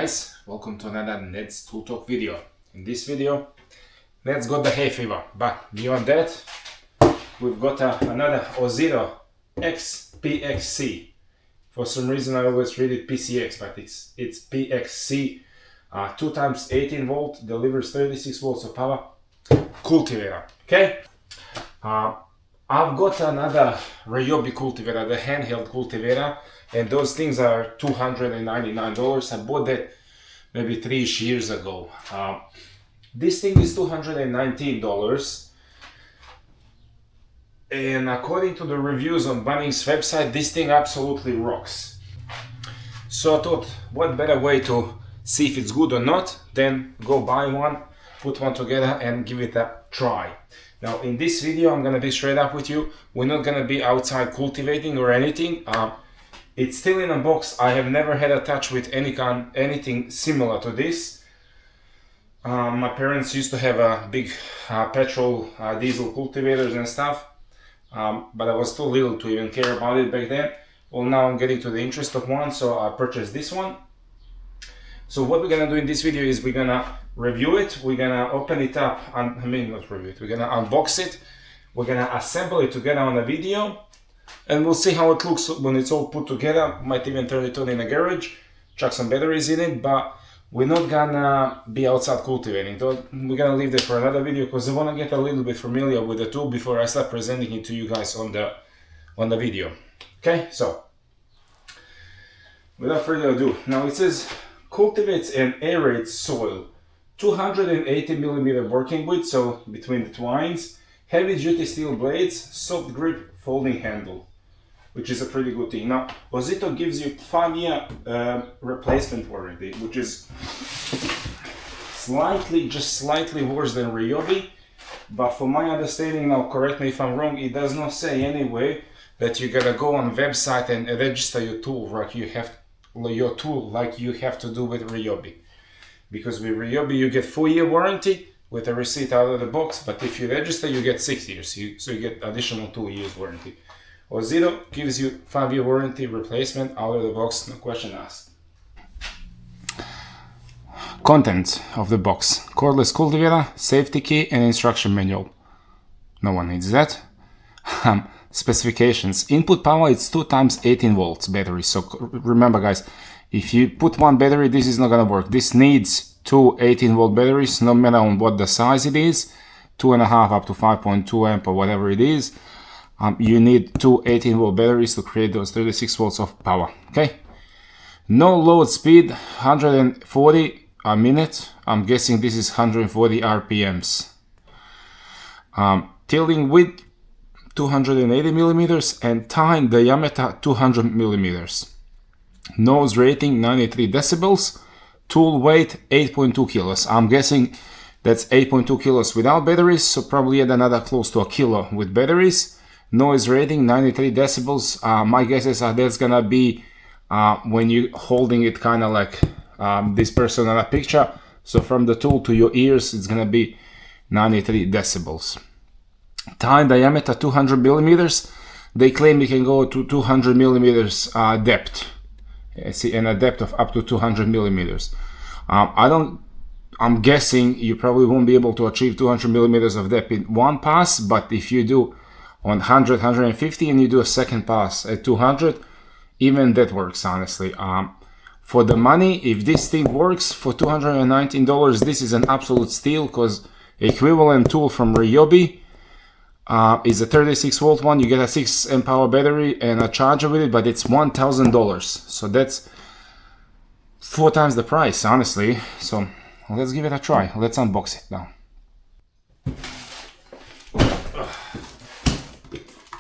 guys, welcome to another Ned's Tool Talk video. In this video, Ned's got the hay fever, but beyond that, we've got another Ozito X PXC. For some reason I always read it PCX, but it's PXC. 2 times 18 volt, delivers 36 volts of power. Cultivator, okay? I've got another Ryobi cultivator, the handheld cultivator, and those things are $299. I bought that maybe 3-ish years ago. This thing is $219, and according to the reviews on Bunnings website, this thing absolutely rocks. So I thought, what better way to see if it's good or not than go buy one, put one together and give it a try. Now in this video I'm gonna be straight up with you. We're not gonna be outside cultivating or anything. It's still in a box. I have never had a touch with anything similar to this. My parents used to have a big petrol diesel cultivators and stuff, but I was too little to even care about it back then. Well, now I'm getting to the interest of one, so I purchased this one. So what we're gonna do in this video is we're gonna review it, we're gonna open it up, not review it, we're gonna unbox it, we're gonna assemble it together on a video, and we'll see how it looks when it's all put together. Might even turn it on in a garage, chuck some batteries in it, but we're not gonna be outside cultivating. We're gonna leave that for another video because I wanna get a little bit familiar with the tool before I start presenting it to you guys on the video. Okay, so without further ado, now it says cultivates and aerates soil, 280 millimeter working width, so between the twines, heavy duty steel blades, soft grip folding handle, which is a pretty good thing. Now Ozito gives you 5-year replacement warranty, which is just slightly worse than Ryobi, but for my understanding, now correct me if I'm wrong, it does not say anyway that you gotta go on website and register your tool like you have to do with Ryobi. Because with Ryobi you get 4-year warranty with a receipt out of the box, but if you register you get 6 years, so you get additional 2 years warranty. Ozito gives you 5-year warranty replacement out of the box, no question asked. Contents of the box: cordless cultivator, safety key and instruction manual. No one needs that. Specifications: input power is 2 times 18 volts battery. So remember guys, if you put one battery, this is not gonna work. This needs 2 18 volt batteries, no matter on what the size it is, 2.5 up to 5.2 amp or whatever it is. You need 2 18 volt batteries to create those 36 volts of power. Okay, no load speed, 140 a minute. I'm guessing this is 140 RPMs. Tilting width 280 millimeters and tine diameter 200 millimeters. Nose rating 93 decibels. Tool weight 8.2 kilos. I'm guessing that's 8.2 kilos without batteries, so probably add another close to a kilo with batteries. Noise rating 93 decibels. My guesses are that's gonna be when you're holding it kind of like this person in a picture. So from the tool to your ears, it's gonna be 93 decibels. Tine diameter 200 millimeters. They claim you can go to 200 millimeters depth. See, and a depth of up to 200 millimeters. I'm guessing you probably won't be able to achieve 200 millimeters of depth in one pass, but if you do on 100, 150 and you do a second pass at 200, even that works, honestly. For the money, if this thing works for $219, this is an absolute steal, because equivalent tool from Ryobi is a 36 volt one. You get a 6 amp hour battery and a charger with it, but it's $1,000, so that's 4 times the price, honestly. So let's give it a try. Let's unbox it now.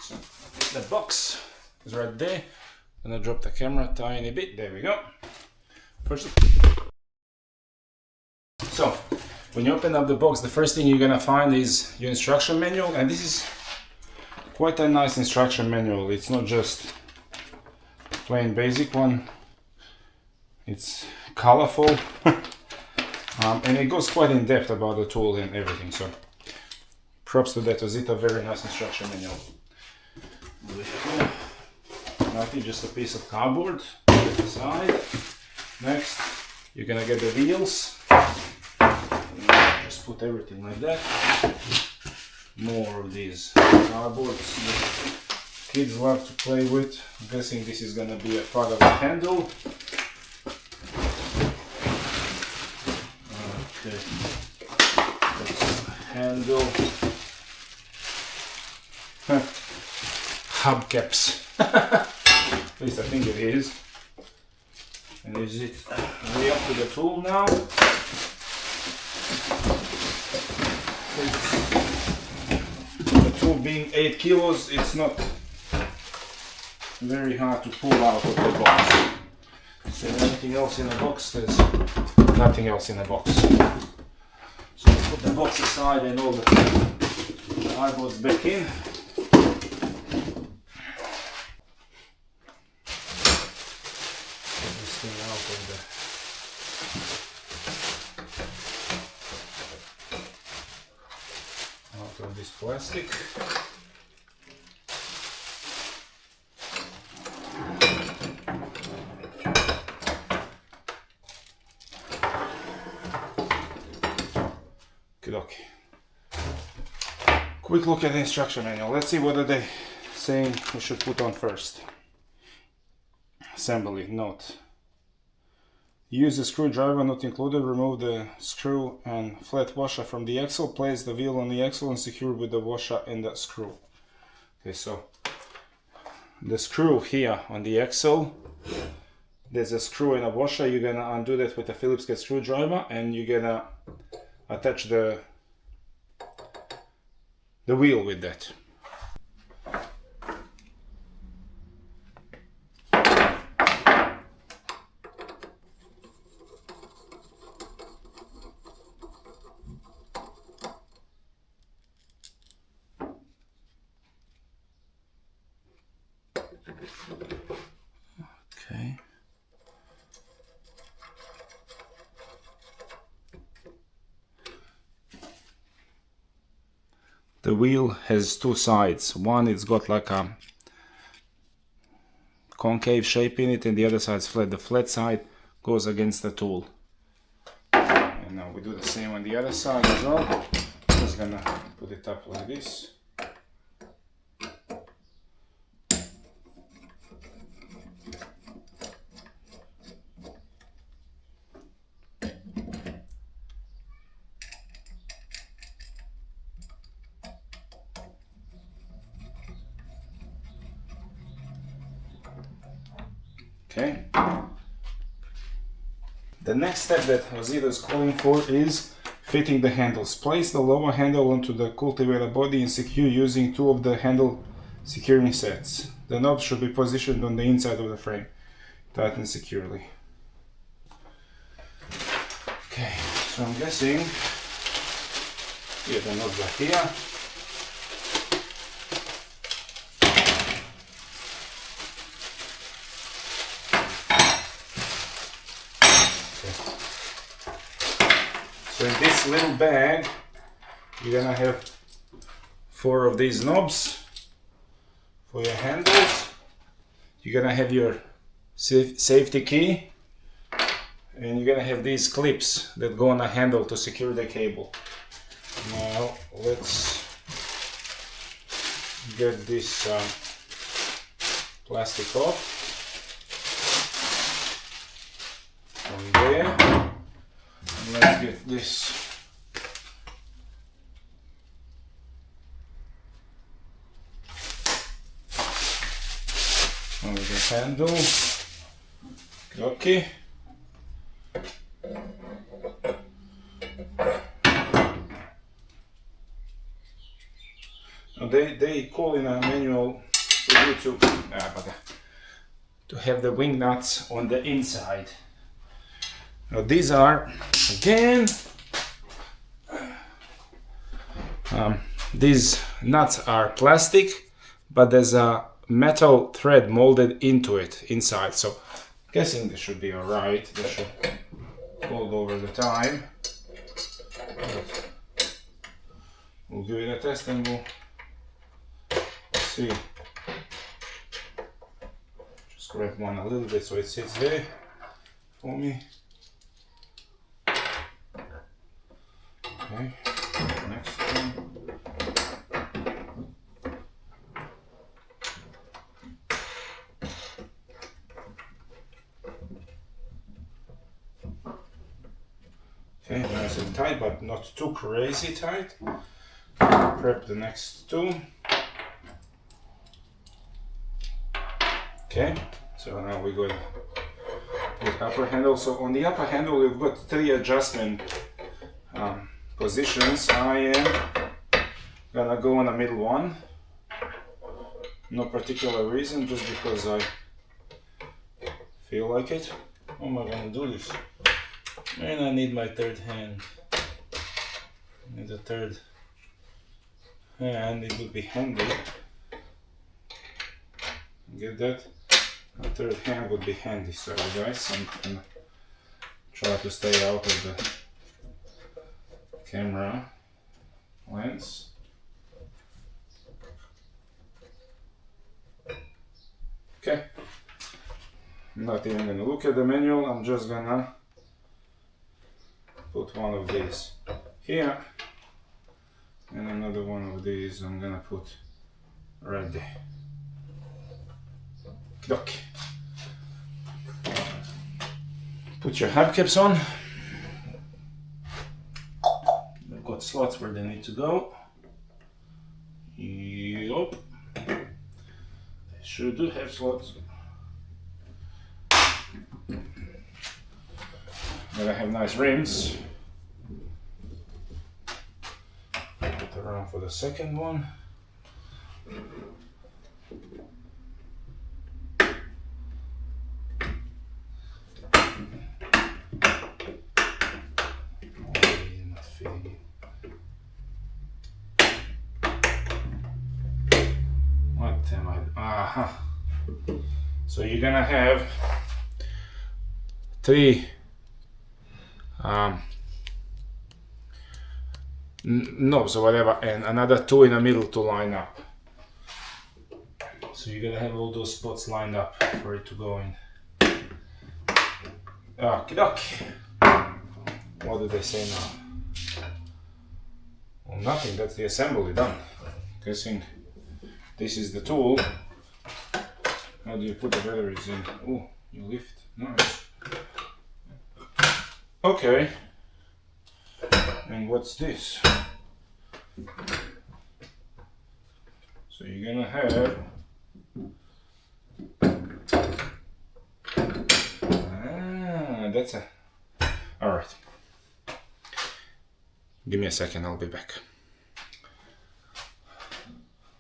So the box is right there. I'm gonna drop the camera a tiny bit. There we go. First, so when you open up the box, the first thing you're gonna find is your instruction manual, and this is quite a nice instruction manual. It's not just plain basic one. It's colorful and it goes quite in depth about the tool and everything. So props to that Ozito, very nice instruction manual. Nothing, just a piece of cardboard to the side. Next, You're gonna get the wheels. Just put everything like that. More of these cardboards that kids love to play with. I'm guessing this is gonna be a part of the handle. Okay, that's the handle. Hubcaps. At least I think it is. And is it way up to the tool now? The tool being 8 kilos, it's not very hard to pull out of the box. Is there anything else in the box? There's nothing else in the box. So put the box aside and all the cardboards back in. Out of this plastic. Okay. Quick look at the instruction manual. Let's see what are they saying we should put on first. Assembly note. Use a screwdriver not included. Remove the screw and flat washer from the axle. Place the wheel on the axle and secure with the washer and the screw. Okay, so the screw here on the axle, there's a screw and a washer. You're gonna undo that with a Phillips head screwdriver, and you're gonna attach the wheel with that. Okay. The wheel has two sides. One it's got like a concave shape in it, and the other side's flat. The flat side goes against the tool. And now we do the same on the other side as well. Just gonna put it up like this. Okay. The next step that Ozito is calling for is fitting the handles. Place the lower handle onto the cultivator body and secure using two of the handle securing sets. The knobs should be positioned on the inside of the frame. Tighten securely. Okay, so I'm guessing the knobs are here. So in this little bag, you're gonna have 4 of these knobs for your handles. You're gonna have your safety key, and you're gonna have these clips that go on a handle to secure the cable. Now let's get this plastic off from there. Let's get this over the handle. Okay. Now they call in a manual for you to have the wing nuts on the inside. Now these are, again, these nuts are plastic, but there's a metal thread molded into it inside. So I'm guessing this should be alright. They should hold over the time. But we'll give it a test and we'll see. Just grab one a little bit so it sits there for me. Okay, nice and tight, but not too crazy tight. Prep the next two. Okay, so now we go with upper handle. So on the upper handle, we've got 3 adjustment positions. I am gonna go on the middle one. No particular reason, just because I feel like it. How am I gonna do this? And I need my third hand. I need a third hand, it would be handy. Get that? A third hand would be handy. Sorry guys, I'm gonna try to stay out of the camera lens. Okay. I'm not even gonna look at the manual, I'm just gonna put one of these here and another one of these I'm gonna put right there. Okay. Put your hubcaps on. They've got slots where they need to go. Yup. They sure do have slots. Gotta have nice rims. Put around for the second one. Not fitting it. What am I? Aha. So you're gonna have 3 knobs or whatever, and another 2 in the middle to line up. So you're gonna have all those spots lined up for it to go in. Okie dokie. What do they say now? Well, nothing, that's the assembly done. Guessing this is the tool. How do you put the batteries in? Oh, you lift. Nice. Okay. And what's this? So you're gonna have that's a alright. Give me a second, I'll be back.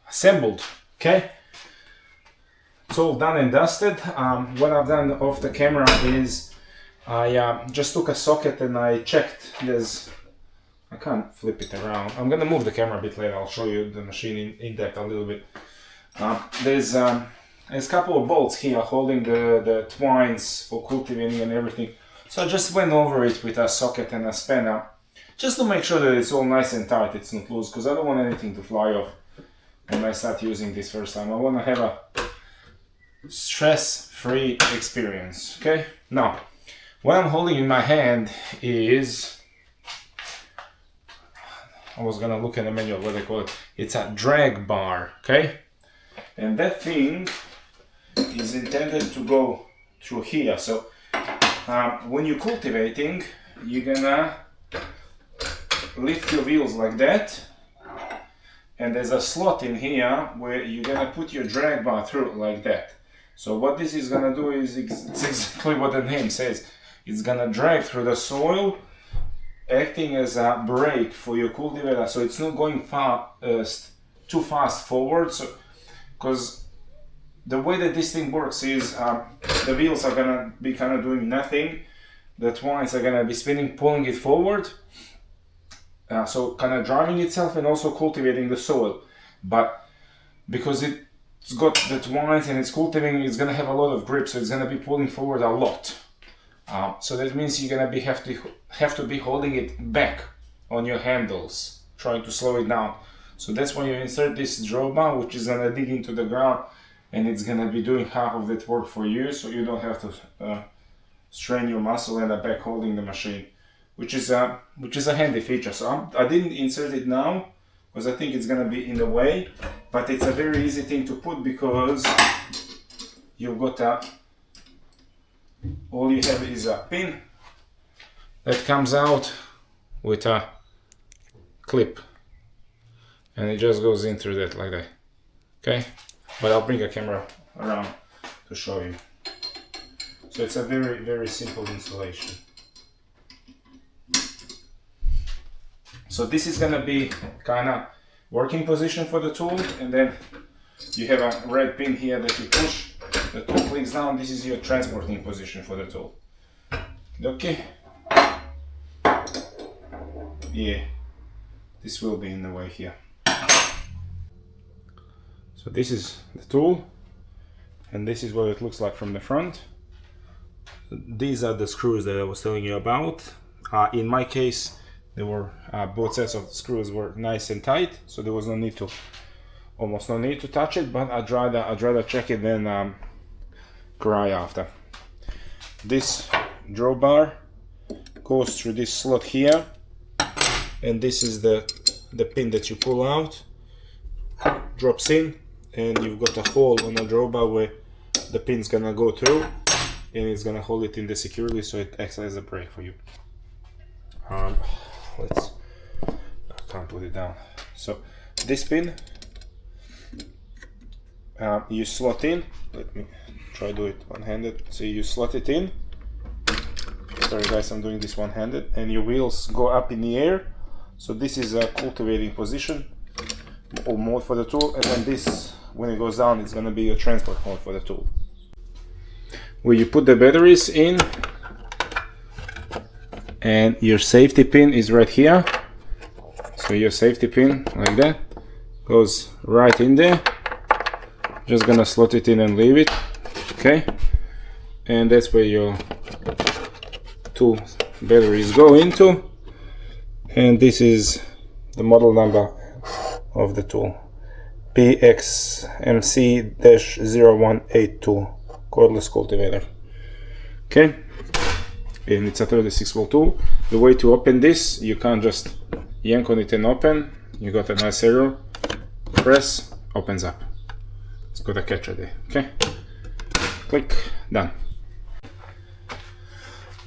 Assembled, okay? It's all done and dusted. What I've done off the camera is I just took a socket and I checked. I can't flip it around. I'm gonna move the camera a bit later. I'll show you the machine in depth a little bit. There's a couple of bolts here holding the twines for cultivating and everything. So I just went over it with a socket and a spanner, just to make sure that it's all nice and tight, it's not loose, because I don't want anything to fly off when I start using this first time. I want to have a stress-free experience, okay? Now, what I'm holding in my hand is, I was gonna look at the manual, what they call it. It's a drag bar, okay? And that thing is intended to go through here. So when you're cultivating, you're gonna lift your wheels like that. And there's a slot in here where you're gonna put your drag bar through like that. So what this is gonna do is it's exactly what the name says. It's gonna drag through the soil, acting as a brake for your cultivator, so it's not going too fast forward. So, because the way that this thing works is the wheels are gonna be kind of doing nothing. The twines are gonna be spinning, pulling it forward. So kind of driving itself and also cultivating the soil. But because it's got the twines and it's cultivating, it's gonna have a lot of grip, so it's gonna be pulling forward a lot. So that means you're gonna have to be holding it back on your handles, trying to slow it down. So that's when you insert this drawbar, which is gonna dig into the ground, and it's gonna be doing half of that work for you, so you don't have to strain your muscle and the back holding the machine, which is a handy feature. So I didn't insert it now because I think it's gonna be in the way, but it's a very easy thing to put because you've got all you have is a pin that comes out with a clip, and it just goes in through that like that. Okay, but I'll bring a camera around to show you. So it's a very simple installation. So this is gonna be kind of working position for the tool, and then you have a red pin here that you push. The tool clicks down. This is your transporting position for the tool. Okay. Yeah, this will be in the way here. So this is the tool, and this is what it looks like from the front. These are the screws that I was telling you about. In my case, they were both sets of screws were nice and tight, so there was almost no need to touch it. But I'd rather check it than cry after. This drawbar goes through this slot here, and this is the pin that you pull out, drops in, and you've got a hole on the drawbar where the pin's gonna go through, and it's gonna hold it in there securely, so it acts as a brake for you. I can't put it down. So this pin, you slot in. Let me try to do it one-handed. So you slot it in. Sorry guys, I'm doing this one-handed, and your wheels go up in the air. So this is a cultivating position or mode for the tool, and then this, when it goes down, it's going to be a transport mode for the tool. Where you put the batteries in, and your safety pin is right here. So your safety pin, like that, goes right in there. Just gonna slot it in and leave it. Okay, and that's where your two batteries go into, and this is the model number of the tool, PXMC-0182 cordless cultivator. Okay, and it's a 36-volt tool. The way to open this, you can't just yank on it and open. You got a nice arrow, press, opens up. It's got a catcher there. Okay, click, done.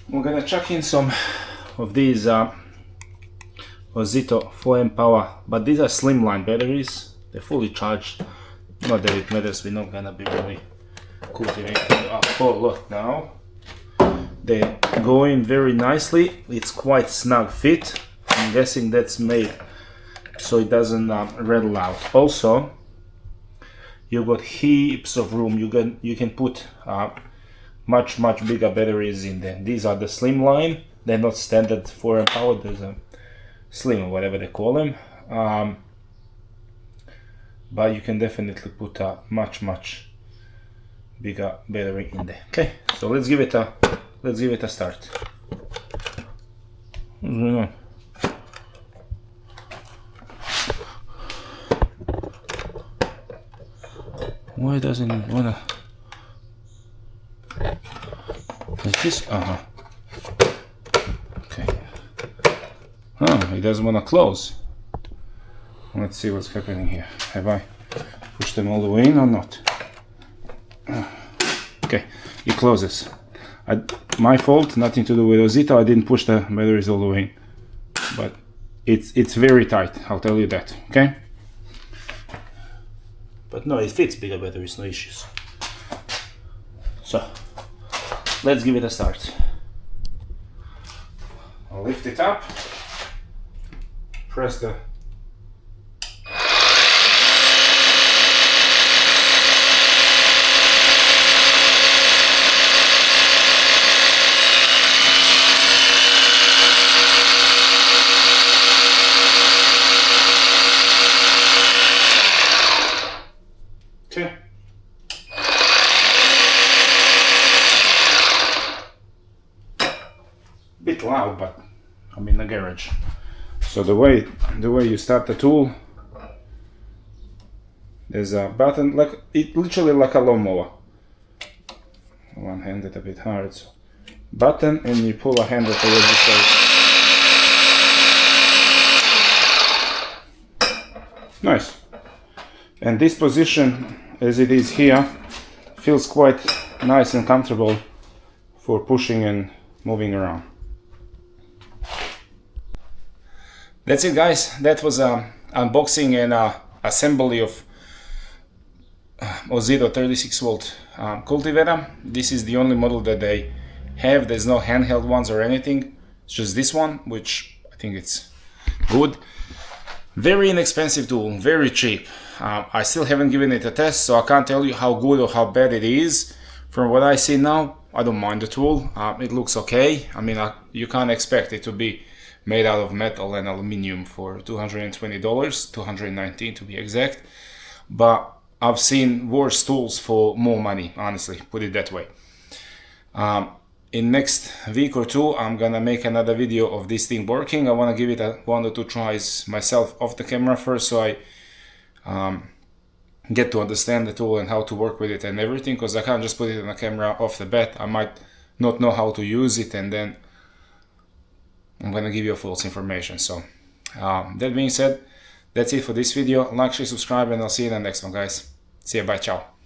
We're gonna chuck in some of these Ozito 4M power, but these are slimline batteries. They're fully charged. Not that it matters, we're not gonna be really cultivating a whole lot now. They go in very nicely. It's quite snug fit. I'm guessing that's made so it doesn't rattle out. Also, you've got heaps of room. You can put much bigger batteries in there. These are the slimline. They're not standard 4M power. There's a slim or whatever they call them. But you can definitely put a much bigger battery in there. Okay, so let's give it a start. What's going on? Why doesn't it wanna? Like this? Okay. Oh, it doesn't wanna close. Let's see what's happening here. Have I pushed them all the way in or not? Okay, it closes. My fault, nothing to do with Ozito. I didn't push the batteries all the way in, but it's very tight. I'll tell you that. Okay. But no, it fits bigger batteries, no issues. So let's give it a start. I'll lift it up, press the bit loud, but I'm in the garage. So the way you start the tool, there's a button, like literally like a lawnmower. One-handed a bit hard. So button, and you pull a handle towards the side. Nice. And this position, as it is here, feels quite nice and comfortable for pushing and moving around. That's it, guys. That was unboxing and assembly of Ozito 36 volt cultivator. This is the only model that they have. There's no handheld ones or anything. It's just this one, which I think it's good. Very inexpensive tool, very cheap. I still haven't given it a test, so I can't tell you how good or how bad it is. From what I see now, I don't mind the tool. It looks okay. I mean, you can't expect it to be made out of metal and aluminium for $220, $219 to be exact. But I've seen worse tools for more money, honestly, put it that way. In next week or two, I'm gonna make another video of this thing working. I wanna give it 1 or 2 tries myself off the camera first, so I get to understand the tool and how to work with it and everything, because I can't just put it on the camera off the bat. I might not know how to use it, and then I'm gonna give you false information. So that being said, that's it for this video. Like, share, subscribe, and I'll see you in the next one, guys. See ya, bye, ciao.